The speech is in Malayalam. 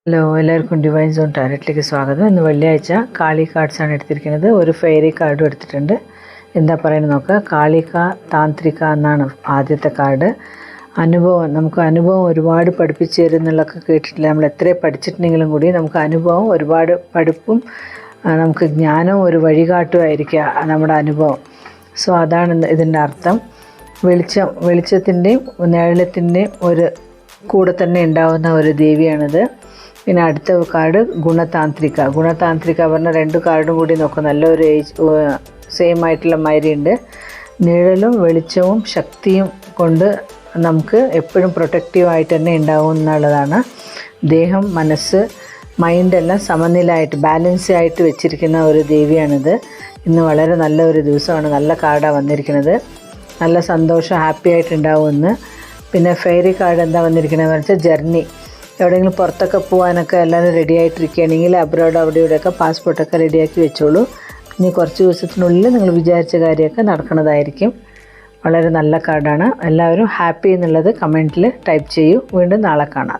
ഹലോ, എല്ലാവർക്കും ഡിവൈൻ സോൺ ടാരറ്റിലേക്ക് സ്വാഗതം. ഇന്ന് വെള്ളിയാഴ്ച കാളി കാർഡ്സാണ് എടുത്തിരിക്കുന്നത്. ഒരു ഫെയറി കാർഡും എടുത്തിട്ടുണ്ട്. എന്താ പറയുന്നത് നോക്കുക. കാളിക താന്ത്രിക എന്നാണ് ആദ്യത്തെ കാർഡ്. അനുഭവം, നമുക്ക് അനുഭവം ഒരുപാട് പഠിപ്പിച്ചു തരുന്നുള്ളതൊക്കെ കേട്ടിട്ടില്ല. നമ്മൾ എത്ര പഠിച്ചിട്ടുണ്ടെങ്കിലും കൂടി നമുക്ക് അനുഭവം ഒരുപാട് പഠിപ്പും നമുക്ക് ജ്ഞാനവും ഒരു വഴികാട്ടുമായിരിക്കുക നമ്മുടെ അനുഭവം. സോ അതാണ് ഇതിൻ്റെ അർത്ഥം. വെളിച്ചത്തിൻ്റെയും നിഴലത്തിൻ്റെയും ഒരു കൂടെ തന്നെ ഉണ്ടാകുന്ന ഒരു ദേവിയാണിത്. പിന്നെ അടുത്ത കാർഡ് ഗുണതാന്ത്രിക പറഞ്ഞാൽ രണ്ട് കാർഡും കൂടി നോക്കും. നല്ലൊരു സെയിം ആയിട്ടുള്ള മാതിരിയുണ്ട്. നിഴലും വെളിച്ചവും ശക്തിയും കൊണ്ട് നമുക്ക് എപ്പോഴും പ്രൊട്ടക്റ്റീവായിട്ട് തന്നെ ഉണ്ടാവും എന്നുള്ളതാണ്. ദേഹം, മനസ്സ്, മൈൻഡെല്ലാം സമനിലയായിട്ട് ബാലൻസ് ആയിട്ട് വെച്ചിരിക്കുന്ന ഒരു ദേവിയാണിത്. ഇന്ന് വളരെ നല്ല ഒരു ദിവസമാണ്. നല്ല കാർഡാണ് വന്നിരിക്കുന്നത്. നല്ല സന്തോഷം, ഹാപ്പി ആയിട്ടുണ്ടാവുമെന്ന്. പിന്നെ ഫെയറി കാർഡ് എന്താ വന്നിരിക്കണമെന്ന് വെച്ചാൽ ജർണി. എവിടെയെങ്കിലും പുറത്തൊക്കെ പോകാനൊക്കെ എല്ലാവരും റെഡി ആയിട്ടിരിക്കുകയാണെങ്കിൽ അബ്രോഡ് അവിടെ ഇവിടെയൊക്കെ പാസ്പോർട്ടൊക്കെ റെഡിയാക്കി വെച്ചോളൂ. ഇനി കുറച്ച് ദിവസത്തിനുള്ളിൽ നിങ്ങൾ വിചാരിച്ച കാര്യമൊക്കെ നടക്കുന്നതായിരിക്കും. വളരെ നല്ല കാർഡാണ്. എല്ലാവരും ഹാപ്പി എന്നുള്ളത് കമൻറ്റിൽ ടൈപ്പ് ചെയ്യൂ. വീണ്ടും നാളെ കാണാം.